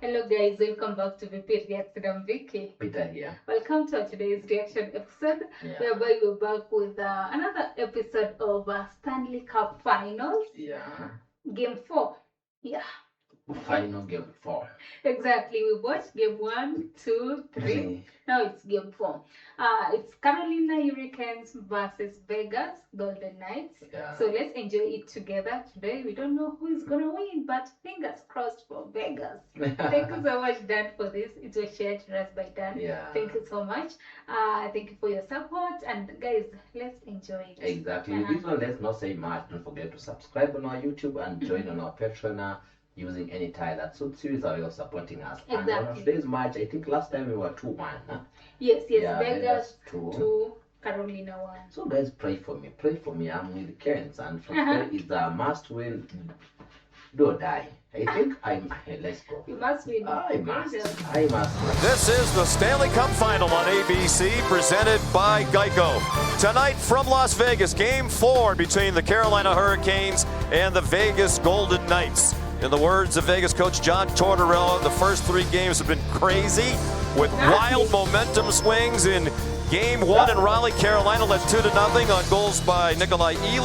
Hello guys, welcome back to VP Reaction. I'm Vicky. Peter here. Welcome to today's reaction episode, whereby we're back with another episode of Stanley Cup Finals. Game 4. Final game 4. Exactly. We watched game 1, 2, 3. Now it's game 4. It's Carolinahurricanes versus Vegasgoldenknights. So let's enjoy it together today. We don't know who is gonna win, but fingers crossed for Vegas. Thank you so much, Dan, for this. It was shared to us by Dan. Thank you so much. Thank you for your support, and guys, let's enjoy it. Exactly. This one, let's not say much. Don't forget to subscribe on our YouTube and join on our Patreon. Using any tie that suits you, so you're supporting us. Exactly. And on today's match, I think last time we were 2-1. Yes, Vegas 2, Carolina 1. So guys, pray for me. Pray for me. I'm with Cairns, and from today is a must-win. Do or die. I think let's go. You must win. I must. This is the Stanley Cup Final on ABC, presented by Geico. Tonight from Las Vegas, Game 4 between the Carolina Hurricanes and the Vegasgoldenknights. In the words of Vegas coach John Tortorella, the first 3 games have been crazy, with wild momentum swings. In Game 1 in Raleigh, Carolina led 2-0 on goals by Nhlhockey,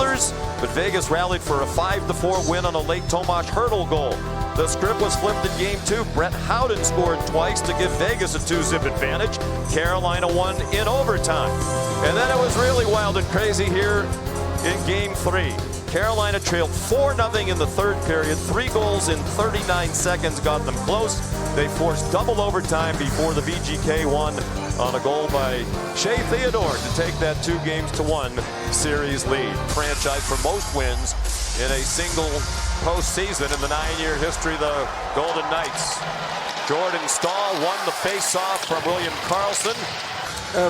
but Vegas rallied for a 5-4 win on a late Tomas Hertl goal. The script was flipped in Game 2. Brett Howden scored twice to give Vegas a 2-zip advantage. Carolina won in overtime. And then it was really wild and crazy here in Game 3. Carolina trailed 4-0 in the third period. 3 goals in 39 seconds got them close. They forced double overtime before the VGK won on a goal by Shea Theodore to take that 2-1 series lead. Franchise for most wins in a single postseason in the 9-year history of the Golden Knights. Jordan Stahl won the face-off from William Karlsson.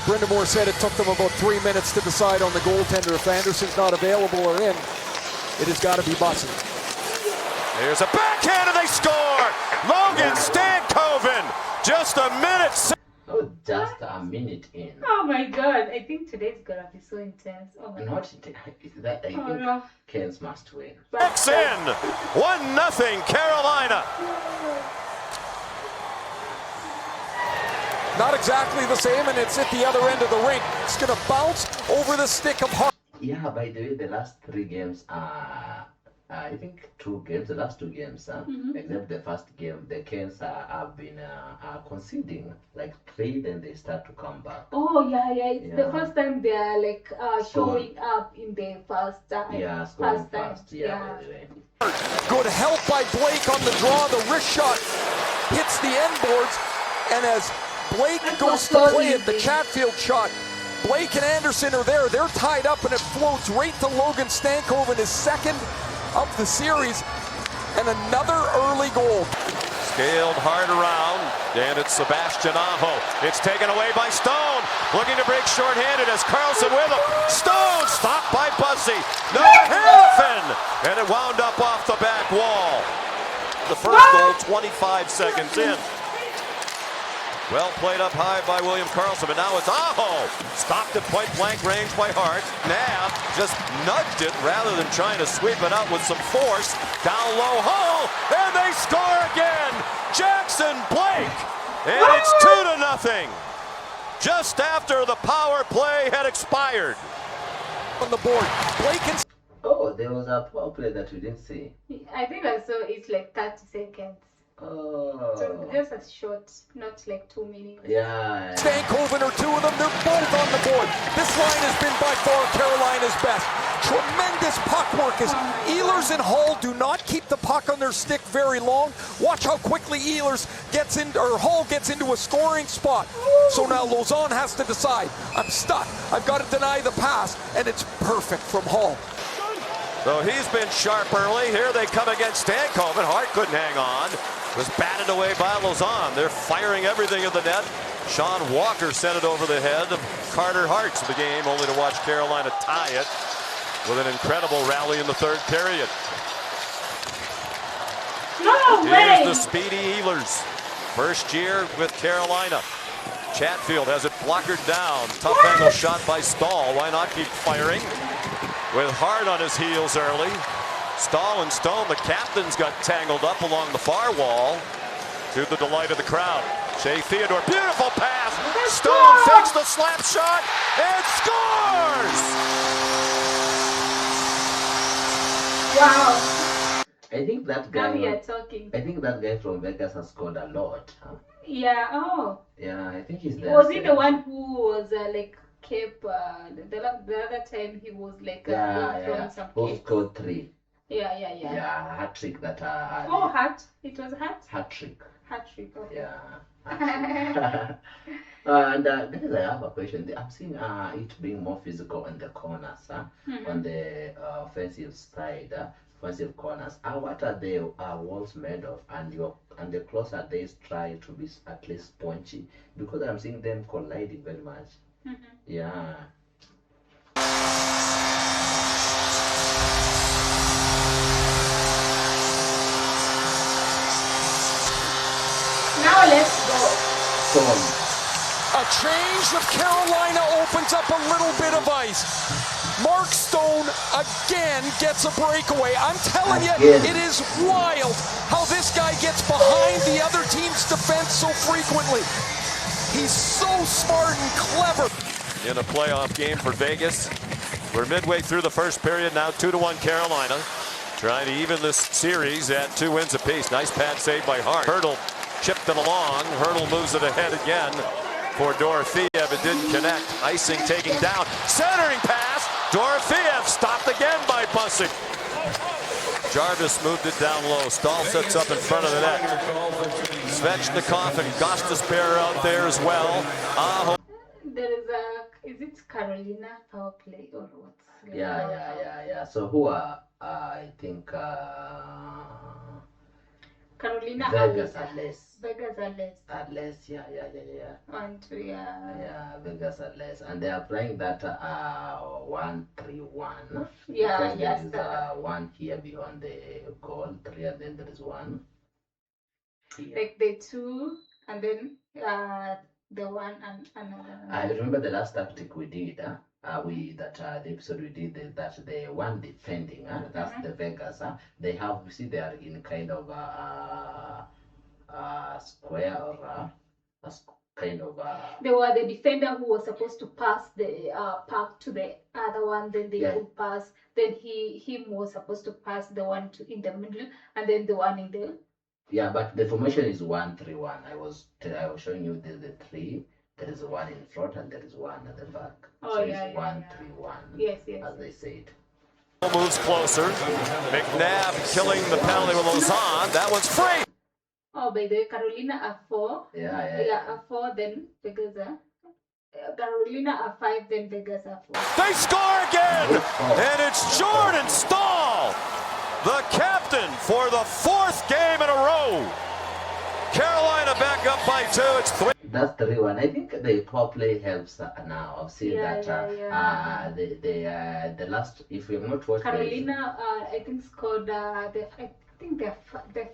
Brenda Moore said it took them about 3 minutes to decide on the goaltender. If Anderson's not available or in, it has got to be Bussy. Here's a backhand and they score! Logan Stankoven, just a minute. Oh, just a minute in. Oh my God! I think today's gonna be so intense. Oh my God! Not that I think Cairns must win. Backs in, 1-0 Carolina. Not exactly the same, and it's at the other end of the rink. It's going to bounce over the stick of Hart. Yeah, by the way, the last 3 games I think 2 games, the last 2 games, except the first game, the Cairns have been conceding like 3, then they start to come back. Oh yeah, it's the first time they are like showing up in the first time. Scoring fast. By the way. Good help by Blake on the draw. The wrist shot hits the end boards, and as Blake goes to play it, the Chatfield shot, Blake and Anderson are there. They're tied up, and it floats right to Logan Stankoven, his second of the series, and another early goal. Scaled hard around, and it's Espnnhl. It's taken away by Stone, looking to break shorthanded as Karlsson with him. Stone stopped by Bussy. No, Harrison, and it wound up off the back wall. The first goal 25 seconds in. Well played up high by William Karlsson, but now it's Aho. Stopped at point-blank range by Hart. Now just nudged it rather than trying to sweep it out with some force. Down low, Hull, and they score again. Jackson Blake, and it's 2-0. Just after the power play had expired. On the board, Blake and... Oh, there was a power play that we didn't see. I think I saw it's like 30 seconds. Oh. So just as short, not like 2 minutes. Yeah. Stankoven are 2 of them. They're both on the board. This line has been by far Carolina's best. Tremendous puck work as Ehlers and Hall do not keep the puck on their stick very long. Watch how quickly Hall gets into a scoring spot. So now Lauzon has to decide. I'm stuck. I've got to deny the pass, and it's perfect from Hall. So he's been sharp early. Here they come against Stankoven. Hart couldn't hang on. Was batted away by Lauzon. They're firing everything at the net. Sean Walker sent it over the head of Carter Hart to the game, only to watch Carolina tie it with an incredible rally in the third period. Here's the speedy Ehlers. First year with Carolina. Chatfield has it blockered down. Tough angle shot by Stahl. Why not keep firing? With Hart on his heels early. Stahl and Stone, the captains, got tangled up along the far wall. to the delight of the crowd. Shea Theodore, beautiful pass. Stone takes the slap shot and scores! Wow. I think that guy. Now we are talking. I think that guy from Vegas has scored a lot. Huh? Yeah. Oh. Yeah, I think he's there. Was he the one who was like kept the other time he was like yeah. some Who scored 3? Yeah. Yeah, hat trick that. Oh, hat. It was hat. Hat trick. Hat trick. Okay. Yeah. And guys, I have a question. I'm seeing it being more physical on the corners, on the offensive side, offensive corners. What are the walls made of? And the closer they try to be at least punchy, because I'm seeing them colliding very much. Yeah. Now let's go. Stone. A change of Carolina opens up a little bit of ice. Mark Stone again gets a breakaway. I'm telling you, it is wild how this guy gets behind the other team's defense so frequently. He's so smart and clever. In a playoff game for Vegas. We're midway through the first period now, 2-1 Carolina. Trying to even this series at 2 wins apiece. Nice pad save by Hart. Hertl chipped it along. Hertl moves it ahead again for Dorofeev. It didn't connect. Icing taking down. Centering pass. Dorofeev stopped again by Busick. Jarvis moved it down low. Stahl sets up in front of the net. Svechnikov and Gostisbehere out there as well. There is is it Carolina power play or what? Yeah. So who are, I think, Carolina Vegas at less. Vegas at less. At less, yeah. 1, 2, Yeah, Vegas at less. And they are playing that 1-3-1. Yeah, because there is 1 here beyond the goal, 3, and then there is 1 here. Like the 2 and then the 1 and another. I remember the last tactic we did. The episode we did that the one defending, that's the Vegas. They have, you see, they are in kind of square or kind of. They were the defender who was supposed to pass the puck to the other one. Then they could pass. Then him was supposed to pass the one in the middle, and then the one in the. Yeah, but the formation is 1-3-1. I was showing you the 3. There is 1 in front and there is 1 at the back. Oh, so yeah, it's 1-3-1. Yes. As they said. Moves closer. McNabb killing the penalty with Lausanne. That one's free. Oh, by the way, Carolina are 4. Yeah. Are 4. Then Vegas are. Carolina are 5. Then Vegas are 4. They score again, and it's Jordan Stahl, the captain for the 4th game in a row. Carolina back up by 2. It's 3. That's 3-1. I think the power play helps now. I've seen that. The last, if you have not watched Carolina, I think scored the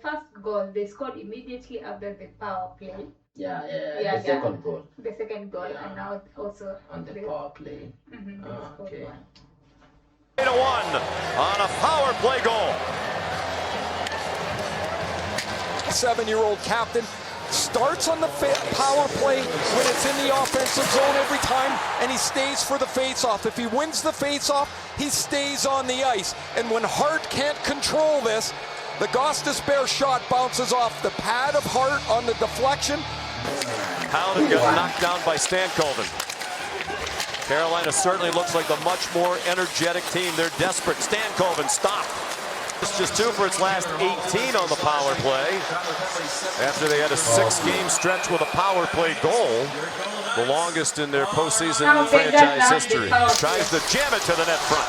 first goal they scored immediately after the power play. The second goal. The second goal, and now also on the power play. Okay. 3-1 on a power play goal. 7-year-old captain starts on the power play when it's in the offensive zone every time, and he stays for the face-off. If he wins the face-off, he stays on the ice. And when Hart can't control this, the Gostisbehere shot bounces off the pad of Hart on the deflection. Howden got knocked down by Stankoven. Carolina certainly looks like the much more energetic team. They're desperate. Stankoven stopped. It's just 2 for its last 18 on the power play. After they had a 6-game stretch with a power play goal, the longest in their postseason franchise history. Tries to jam it to the net front.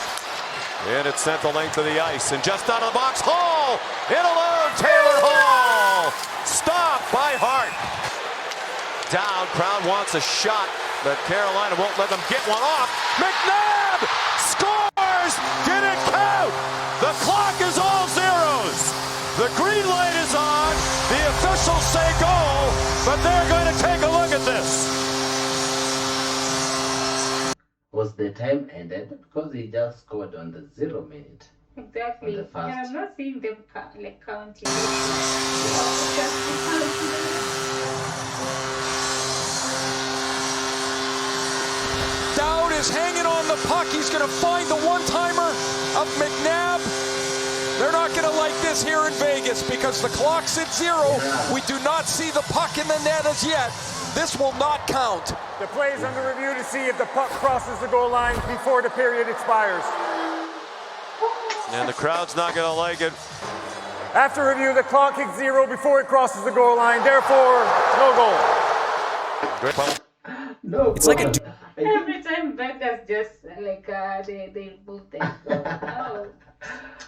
And it's sent the length of the ice. And just out of the box, Hall! In alone, Taylor Hall! Stopped by Hart. Down, crowd wants a shot, but Carolina won't let them get one off. McNabb scores! Did it count? The clock is all zeros. The green light is on. The officials say goal, but they're going to take a look at this. Was the time ended? Because he just scored on the 0 minute. Exactly. On the first. I'm not seeing them counting. is hanging on the puck. He's going to find the one-timer of McNabb. They're not going to like this here in Vegas because the clock's at 0. We do not see the puck in the net as yet. This will not count. The play is under review to see if the puck crosses the goal line before the period expires. And the crowd's not going to like it. After review, the clock hits 0 before it crosses the goal line. Therefore, no goal. No, It's like a Every time Vegas just like they both they go. Oh.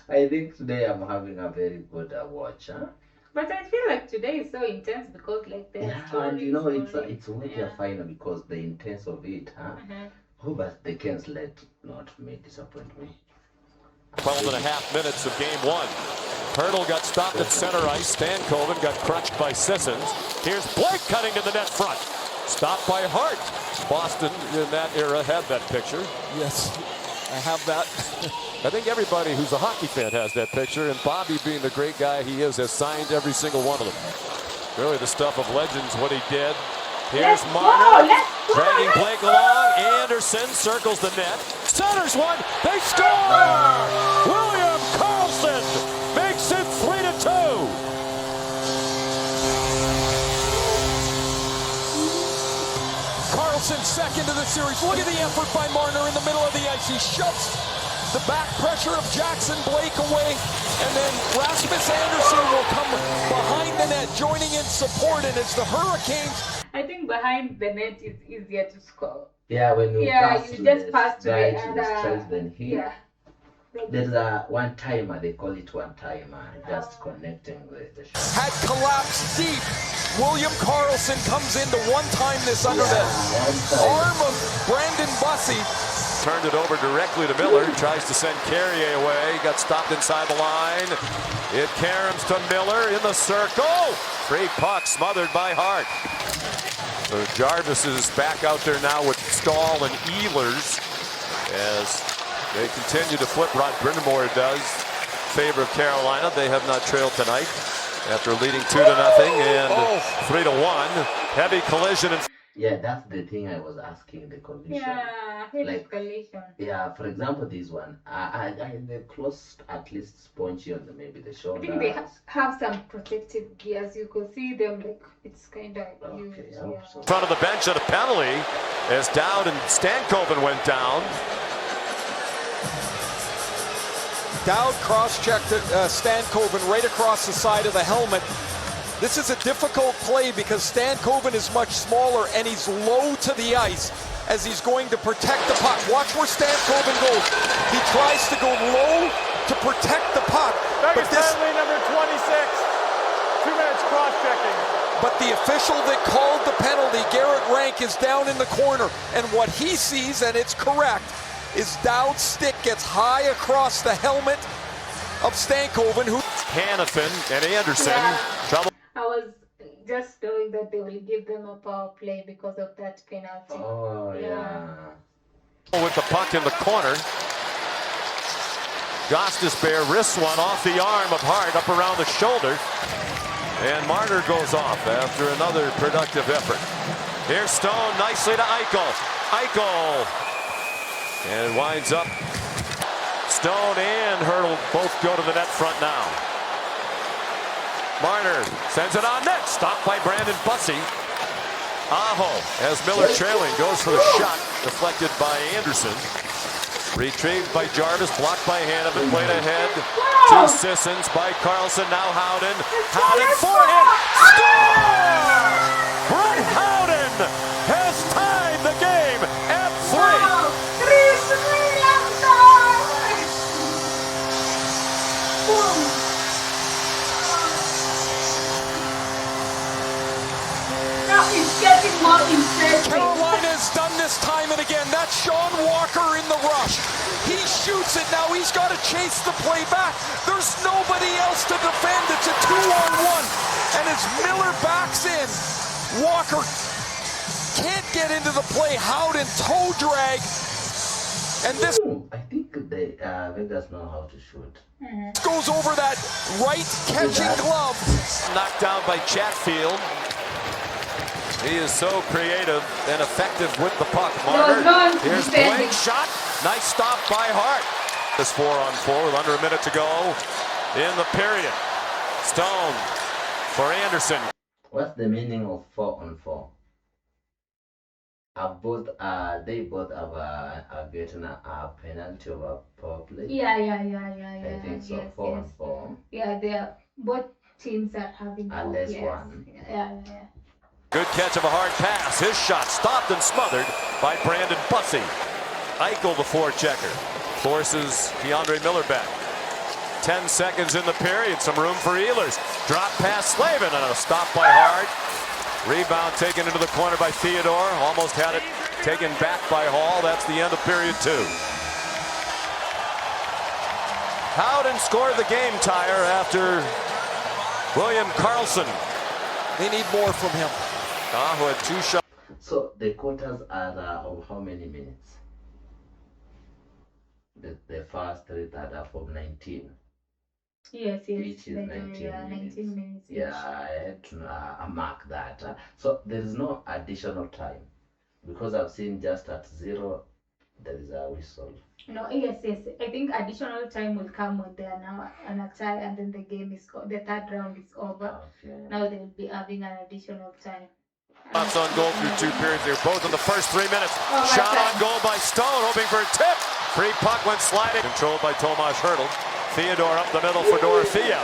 I think today I'm having a very good watch, huh? But I feel like today is so intense because like there's And you know it's stories. worth final because the intense of it, huh? Oh, but they can't let not me disappoint me. 12.5 minutes of game 1. Nhlhockey got stopped at center ice. Stankoven got crushed by Sissons. Here's Blake cutting to the net front. Stopped by Hart. Boston in that era had that picture. Yes, I have that. I think everybody who's a hockey fan has that picture, and Bobby, being the great guy he is, has signed every single one of them. Really the stuff of legends, what he did. Here's Marner, dragging Blake along. Anderson circles the net. Centers one. They score! William Karlsson makes it 3-2. Karlsson second of the series. Look at the effort by Marner in the middle of the ice. He shoves the back pressure of Jackson Blake away, and then Rasmus Anderson will come behind the net, joining in support, and it's the Hurricanes. I think behind the net is easier to score. Yeah, when you pass you to just the pass to guy the to the strikes, then he. Yeah. There's a one-timer, they call it one-timer, just connecting the shot. Had collapsed deep. William Karlsson comes in to one-time this under the arm of Brandon Bussey. Turned it over directly to Miller. Tries to send Carrier away. Got stopped inside the line. It caroms to Miller in the circle. Free puck smothered by Hart. So Jarvis is back out there now with Stahl and Ehlers as they continue to flip. Rod Brindamore does favor of Carolina. They have not trailed tonight after leading 2-0 and 3-1. Heavy collision. Yeah, that's the thing I was asking, the collision. Yeah, heavy collision. Yeah, for example, this one, they closed at least spongy on maybe the shoulder. I think they have some protective gears. You could see them like it's kind of huge. Okay, I hope so. In front of the bench at a penalty as Dowd and Stankoven went down. Dowd cross-checked Stankoven right across the side of the helmet. This is a difficult play because Stankoven is much smaller and he's low to the ice as he's going to protect the puck. Watch where Stankoven goes. He tries to go low to protect the puck. But Stanley, number 26. 2 minutes cross-checking. But the official that called the penalty, Garrett Rank, is down in the corner. And what he sees, and it's correct, is Dowd's stick gets high across the helmet of Stankoven. Who Hanifin and Anderson. Trouble. I was just knowing that they will give them a power play because of that penalty. Oh, yeah. With the puck in the corner. Gostisbehere wrists one off the arm of Hart up around the shoulder. And Marner goes off after another productive effort. Here's Stone nicely to Eichel. Eichel. And it winds up. Stone and Nhlhockey both go to the net front now. Marner sends it on net. Stopped by Brandon Bussey. Aho, as Miller trailing, goes for the shot. Deflected by Anderson. Retrieved by Jarvis. Blocked by Hanifin. Played ahead to Sissons by Karlsson. Now Howden. Howden forehand. Score! Brett Howden has tied the game at 3. It's getting more impressive. Carolina's done this time and again. That's Sean Walker in the rush. He shoots it now. He's got to chase the play back. There's nobody else to defend. It's a 2-on-1. And as Miller backs in, Walker can't get into the play. Howden toe drag. And this I think they Vegas know how to shoot. goes over that right catching glove. Knocked down by Chatfield. He is so creative and effective with the puck. Marner, here's Blake's shot. Nice stop by Hart. This 4-on-4 with under a minute to go in the period. Stone for Anderson. What's the meaning of 4-on-4? They both have getting a penalty of a power play. Yeah. I think so. Yes, 4-on-4. Yeah, they are both teams are having Unless players. one. Yeah. Good catch of a hard pass. His shot stopped and smothered by Brandon Bussey. Eichel, the forechecker, forces Keandre Miller back. 10 seconds in the period. Some room for Ehlers. Drop pass Slavin and a stop by Hart. Rebound taken into the corner by Theodore. Almost had it taken back by Hall. That's the end of period 2. Howden scored the game tire after William Karlsson. They need more from him. Who had 2 shots. So the quarters are of how many minutes? The first 3 that are from 19. Yes. Each is 19 19 minutes. Yeah, I had to mark that. So there is no additional time because I've seen just at 0 there is a whistle. No, yes. I think additional time will come when they are now on a tie and then the game is the third round is over. Okay. Now they will be having an additional time. Shots on goal through 2 periods. They were both in the first 3 minutes. Oh, Shot on goal by Stone, hoping for a tip. Free puck went sliding. Controlled by Tomas Hertl. Theodore up the middle for Dorofeev.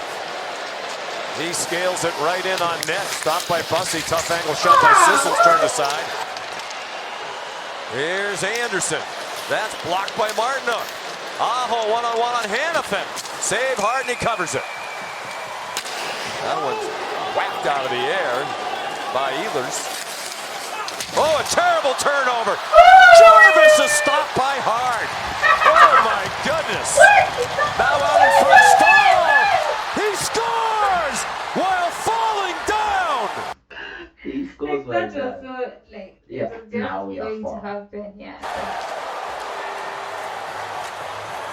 He scales it right in on net. Stopped by Bussey. Tough angle shot by Sissons, turned aside. Here's Anderson. That's blocked by Martinook. Aho one-on-one on Hanifin. Save hard and he covers it. That one's whacked out of the air by Ehlers. Oh, a terrible turnover. Jarvis is stopped by Hart. Oh my goodness. Now out in front, Stahl. He scores while falling down. He scores That like was that. so like Yeah, it was just now we are going to 4. happen. Yeah.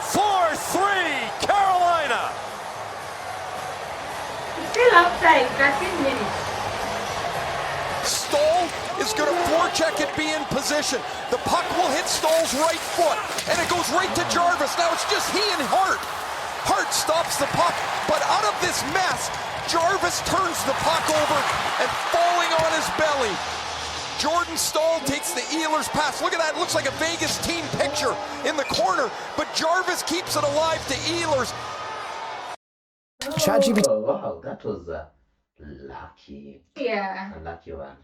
4-3 Carolina. Still outside, 13 minutes. Stahl is going to forecheck it, be in position. The puck will hit Stahl's right foot, and it goes right to Jarvis. Now it's just he and Hart. Hart stops the puck, but out of this mess, Jarvis turns the puck over and falling on his belly. Jordan Stahl takes the Ehlers pass. Look at that, it looks like a Vegas team picture in the corner, but Jarvis keeps it alive to Ehlers. Oh, wow, that was lucky. Yeah. A lucky one.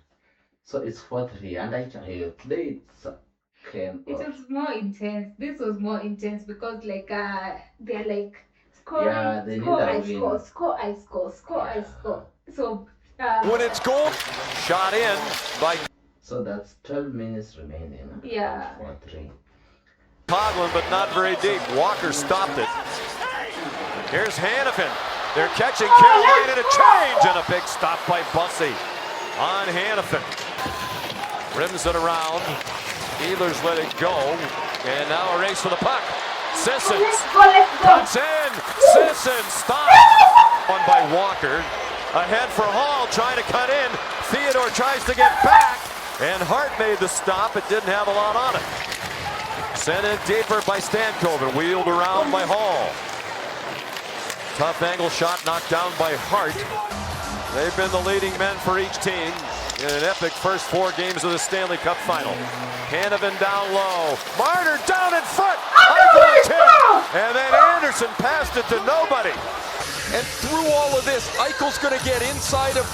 So it's 4-3, and I played It was more intense. This was more intense because like they're like scoring, Yeah, they score, need a I win. score, score, I score, score, I score. So When it's goal, shot in by So that's 12 minutes remaining. Yeah. 4-3. Coughlin, but not very deep. Walker stopped it. Here's Hanifin. They're catching Carolina in a change, and a big stop by Bussey on Hanifin. Rims it around. Ehlers let it go, and now a race for the puck. Sissons let's go. cuts in. Sissons stopped. One by Walker. Ahead for Hall, trying to cut in. Theodore tries to get back, and Hart made the stop. It didn't have a lot on it. Sent in deeper by Stankoven, wheeled around by Hall. Tough angle shot knocked down by Hart. They've been the leading men for each team in an epic first 4 games of the Stanley Cup Final. Hanifin down low. Marner down in front. Eichel tip. And then Anderson passed it to nobody. And through all of this, Eichel's going to get inside of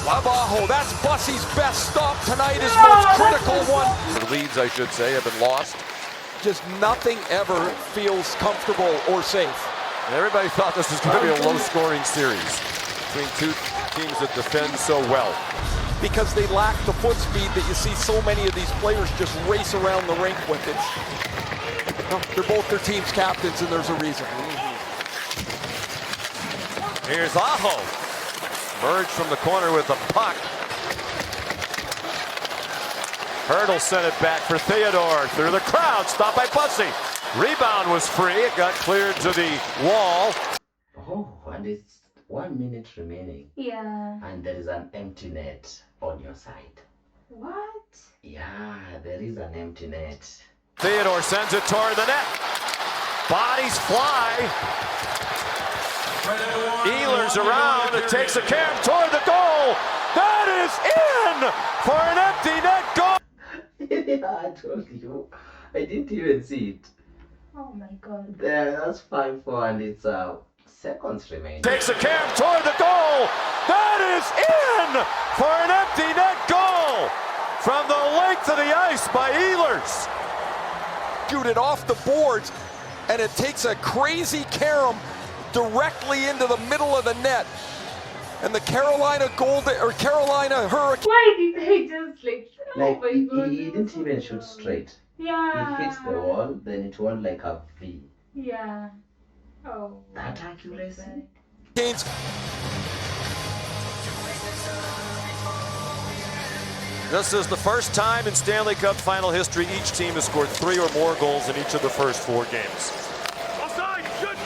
Aho. That's Bussey's best stop tonight, his most critical one. The leads, I should say, have been lost. Just nothing ever feels comfortable or safe. And everybody thought this was going to be a low-scoring series between 2 teams that defend so well. Because they lack the foot speed that you see so many of these players just race around the rink with. They're both their team's captains, and there's a reason. Here's Aho. Merged from the corner with the puck. Hertl sent it back for Theodore. Through the crowd, stopped by Bussey. Rebound was free. It got cleared to the wall. Oh, and it's 1 minute remaining. Yeah. And there is an empty net. on your side. What? Yeah, there is an empty net. Theodore sends it toward the net. Bodies fly. Ehlers around. It takes a cam toward the goal. That is in for an empty net goal. Yeah, I told you. I didn't even see it. Oh my God. There, that's 5-4, and it's seconds remaining. Takes a cam toward the goal. That is in for an empty net goal from the length of the ice by Ehlers. Shoot it off the boards, and it takes a crazy carom directly into the middle of the net. And the Carolina Hurricanes. Why did they just like? Oh Like, my God. he didn't even shoot straight. Yeah. He hits the wall, then it went like a V. Yeah. Oh. That accuracy? This is the first time in Stanley Cup final history each team has scored 3 or more goals in each of the first 4 games. Offside, shoot!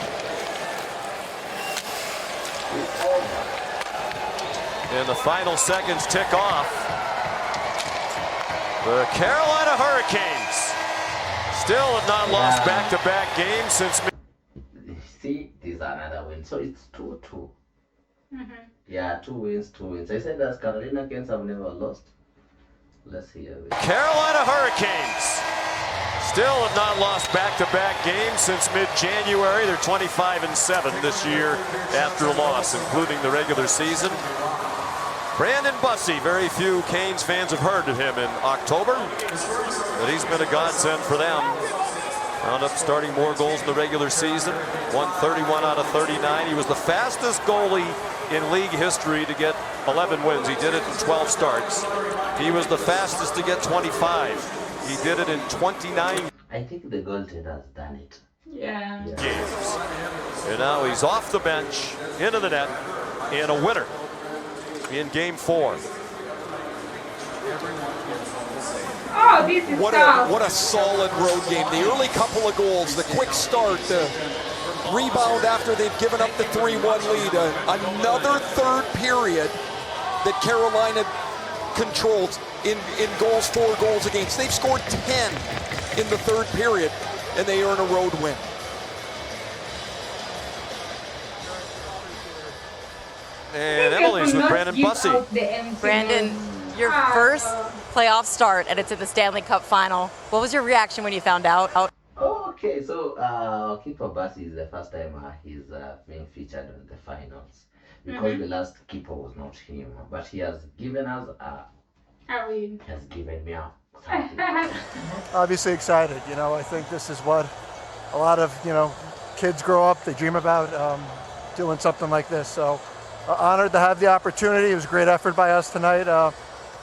And the final seconds tick off. The Carolina Hurricanes still have not lost back-to-back games since. See, this is another win. So it's 2-2. Yeah, 2 wins, 2 wins. I said that Carolinahurricanes have never lost. Let's hear it. Carolina Hurricanes still have not lost back-to-back games since mid-January. They're 25-7 this year after a loss, including the regular season. Brandon Bussey, very few Canes fans have heard of him in October, but he's been a godsend for them. Wound up starting more goals in the regular season, won 31 out of 39. He was the fastest goalie in league history to get 11 wins. He did it in 12 starts. He was the fastest to get 25. He did it in 29 I think the goaltender has done it. Yeah. games. And now he's off the bench, into the net, and a winner in game 4. Oh, this is tough. What a solid road game. The early couple of goals, the quick start, the rebound after they've given up the 3-1 lead. Another third period that Carolina controls in goals, 4 goals against. They've scored 10 in the third period, and they earn a road win. And Emily's with Brandon Bussey. Brandon, your first playoff start, and it's at the Stanley Cup final. What was your reaction when you found out? Oh, okay, so keeper Bussey is the first time he's being featured in the finals. Because the last keeper was not him. But he has given us he has given me something. Obviously excited. You know, I think this is what a lot of, kids grow up, they dream about doing something like this. So honored to have the opportunity. It was a great effort by us tonight.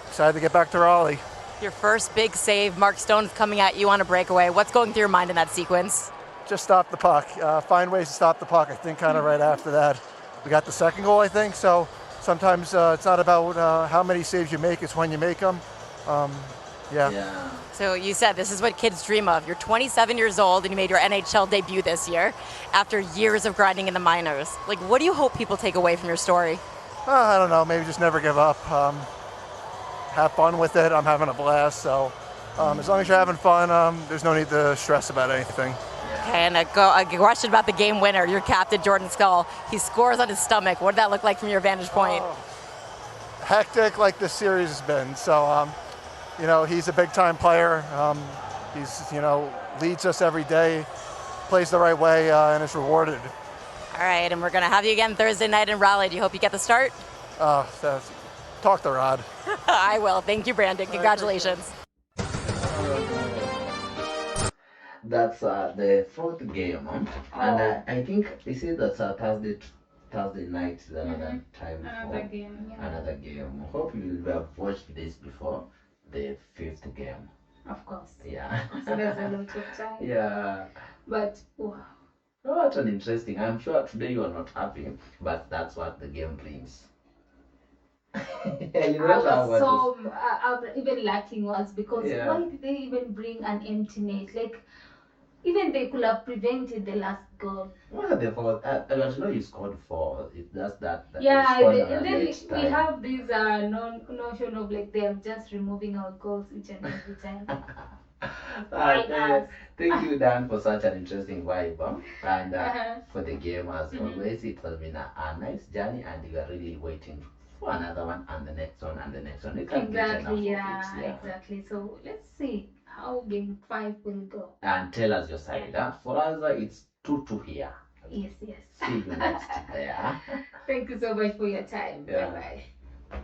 Excited to get back to Raleigh. Your first big save, Mark Stone's coming at you on a breakaway. What's going through your mind in that sequence? Just stop the puck. Find ways to stop the puck. I think kind of right after that, we got the second goal, I think. So sometimes it's not about how many saves you make, it's when you make them. Yeah. So you said this is what kids dream of. You're 27 years old and you made your NHL debut this year after years of grinding in the minors. Like, what do you hope people take away from your story? I don't know, maybe just never give up. Have fun with it. I'm having a blast. So as long as you're having fun, there's no need to stress about anything. Okay, and a question about the game winner, your captain, Jordan Skull. He scores on his stomach. What did that look like from your vantage point? Hectic like this series has been. So, he's a big-time player. He's, leads us every day, plays the right way, and is rewarded. All right, and we're going to have you again Thursday night in Raleigh. Do you hope you get the start? Talk to Rod. I will. Thank you, Brandon. Congratulations. That's the 4th game, and I think they say that's Thursday night is another time Another game. Yeah. another game. Hope you will have watched this before the 5th game. Of course. Yeah. So there's a lot of time. Yeah. But wow. Oh, what an interesting. I'm sure today you are not happy, but that's what the game brings. I was even lacking words because why did they even bring an empty net? Like, Even they could have prevented the last goal. Well, therefore, you scored 4. It does that. Yeah, and then we have this notion of like they are just removing our goals each and every time. Thank you, Dan, for such an interesting vibe, and for the game as always. It has been a nice journey, and we are really waiting for another one, and the next one, and the next one. Exactly. So let's see how game 5 will go. And tell us your side. For us, it's 2-2 here. Yes. See you next. Thank you so much for your time. Yeah. Bye bye.